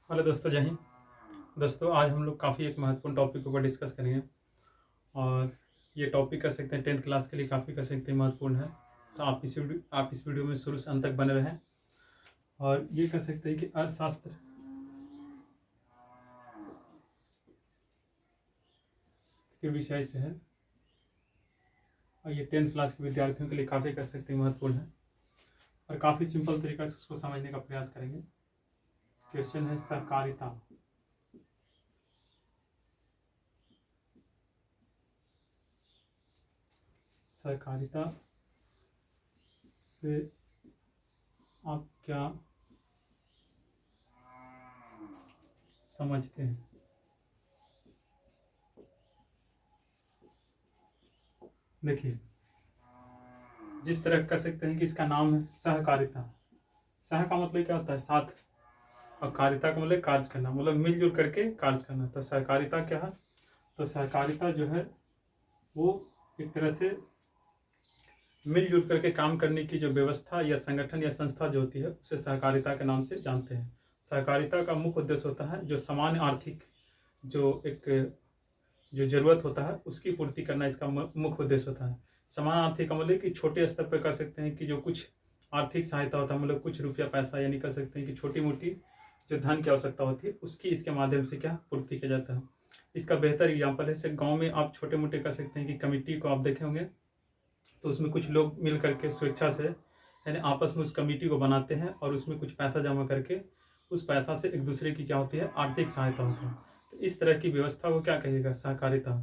Hello दोस्तों, जय हिंद। दोस्तों, आज हम लोग काफ़ी एक महत्वपूर्ण टॉपिक के ऊपर डिस्कस करेंगे। और ये टॉपिक कह सकते हैं 10th क्लास के लिए काफ़ी कह सकते हैं महत्वपूर्ण है। तो आप इस वीडियो में शुरू से अंत तक बने रहें। और ये कह सकते हैं कि अर्थशास्त्र के विषय से है, और ये 10th क्लास के विद्यार्थियों के लिए काफ़ी कह सकते हैं महत्वपूर्ण है। और काफ़ी सिंपल तरीका से उसको समझने का प्रयास करेंगे। क्वेश्चन है सहकारिता। सहकारिता से आप क्या समझते हैं? देखिए, जिस तरह कह सकते हैं कि इसका नाम है सहकारिता। सह का मतलब क्या होता है? साथ। और कारिता का मतलब कार्य करना, मतलब मिलजुल करके कार्य करना। तो सहकारिता क्या है? तो सहकारिता जो है वो एक तरह से मिलजुल करके काम करने की जो व्यवस्था या संगठन या संस्था जो होती है उसे सहकारिता के नाम से जानते हैं। सहकारिता का मुख्य उद्देश्य होता है जो सामान्य आर्थिक जो एक जो जरूरत होता है उसकी पूर्ति करना, इसका मुख्य उद्देश्य होता है। समान आर्थिक का मतलब कि छोटे स्तर पर कह सकते हैं कि जो कुछ आर्थिक सहायता होता है, मतलब कुछ रुपया पैसा, यानी कह सकते हैं कि छोटी मोटी जो धन की आवश्यकता होती है उसकी इसके माध्यम से क्या पूर्ति किया जाता है। इसका बेहतर एग्जाम्पल है, जैसे गाँव में आप छोटे मोटे कह सकते हैं कि कमेटी को आप देखे होंगे, तो उसमें कुछ लोग मिल करके स्वेच्छा से यानी आपस में उस कमेटी को बनाते हैं और उसमें कुछ पैसा जमा करके उस पैसा से एक दूसरे की क्या होती है, आर्थिक सहायता होती है। तो इस तरह की व्यवस्था को क्या कहिएगा? सहकारिता।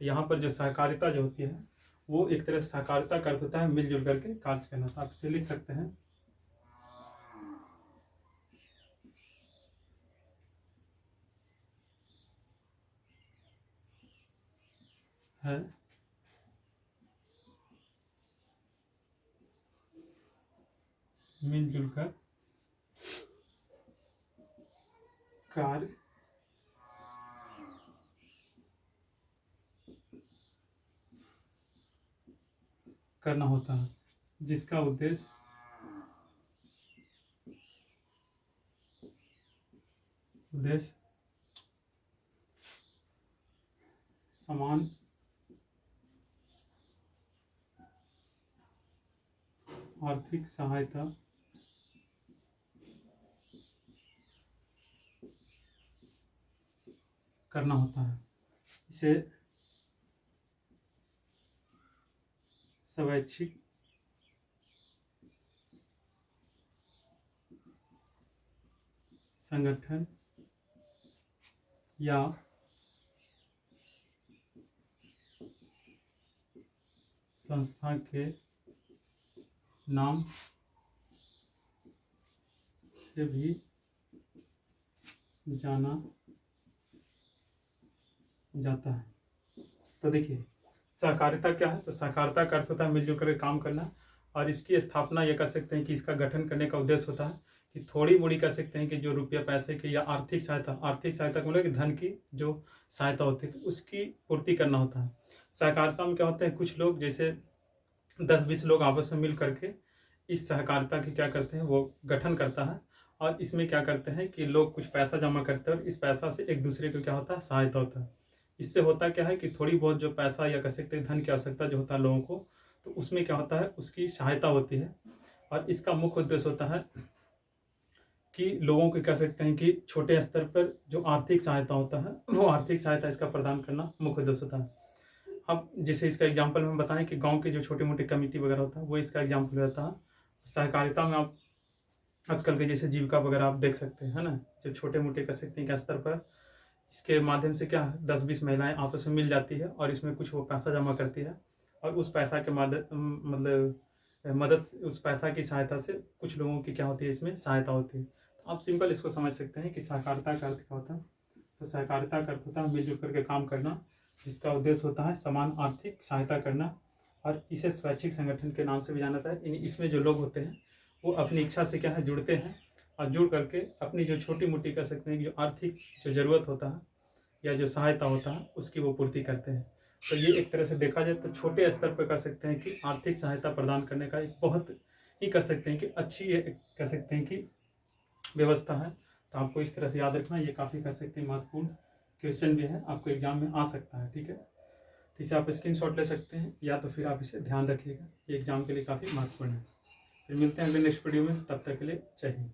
तो यहाँ पर जो सहकारिता जो होती है वो एक तरह से सहकारिता का अर्थ होता है मिलजुल करके कार्य करना। तो आप इसे लिख सकते हैं, है मिलजुल कर कार्य करना होता है, जिसका उद्देश्य उद्देश्य समान आर्थिक सहायता करना होता है। इसे स्वैच्छिक संगठन या संस्था के नाम से भी जाना जाता है। तो देखिए, सहकारिता क्या है? तो सहकारिता का अर्थ होता है मिलजुल कर काम करना। और इसकी स्थापना ये कह सकते हैं कि इसका गठन करने का उद्देश्य होता है कि थोड़ी मोड़ी कह सकते हैं कि जो रुपया पैसे की या आर्थिक सहायता का मतलब कि धन की जो सहायता होती है तो उसकी पूर्ति करना होता है। सहकारिता में क्या होता है, कुछ लोग जैसे 10-20 लोग आपस में मिल करके इस सहकारिता की क्या करते हैं, वो गठन करता है। और इसमें क्या करते हैं कि लोग कुछ पैसा जमा करते हैं और इस पैसा से एक दूसरे को क्या होता है, सहायता होता है। इससे होता क्या है कि थोड़ी बहुत जो पैसा या कह सकते हैं धन की आवश्यकता जो होता है लोगों को, तो उसमें क्या होता है, उसकी सहायता होती है। और इसका मुख्य उद्देश्य होता है कि लोगों को कह सकते हैं कि छोटे स्तर पर जो आर्थिक सहायता होता है वो आर्थिक सहायता इसका प्रदान करना मुख्य उद्देश्य होता है। अब जैसे इसका एग्जाम्पल में बताएं कि गांव के जो छोटी मोटी कमेटी वगैरह होता है वो इसका एग्जाम्पल रहता है। सहकारिता में आप आजकल के जैसे जीविका वगैरह आप देख सकते हैं, है ना, जो छोटे मोटे कह सकते हैं कि स्तर पर इसके माध्यम से क्या है, 10-20 महिलाएं आपस में मिल जाती है और इसमें कुछ वो पैसा जमा करती है। और उस पैसा के उस पैसा की सहायता से कुछ लोगों की क्या होती है, इसमें सहायता होती है। तो आप सिंपल इसको समझ सकते हैं कि सहकारिता का अर्थ क्या होता है। तो सहकारिता का अर्थ होता है मिलजुल करके काम करना, जिसका उद्देश्य होता है समान आर्थिक सहायता करना। और इसे स्वैच्छिक संगठन के नाम से भी जाना जाता है। इसमें जो लोग होते हैं वो अपनी इच्छा से क्या है, जुड़ते हैं और जुड़ करके अपनी जो छोटी मोटी कह सकते हैं कि जो आर्थिक जो ज़रूरत होता है या जो सहायता होता है उसकी वो पूर्ति करते हैं। तो ये एक तरह से देखा जाए तो छोटे स्तर पर कह सकते हैं कि आर्थिक सहायता प्रदान करने का एक बहुत ही कह सकते हैं कि अच्छी कह सकते हैं कि व्यवस्था है। तो आपको इस तरह से याद रखना, ये काफ़ी कह सकते हैं महत्वपूर्ण क्वेश्चन भी है, आपको एग्जाम में आ सकता है। ठीक है, तो इसे आप स्क्रीनशॉट ले सकते हैं या तो फिर आप इसे ध्यान रखिएगा, ये एग्जाम के लिए काफ़ी महत्वपूर्ण है। फिर मिलते हैं अगले नेक्स्ट वीडियो में, तब तक के लिए जय हिंद।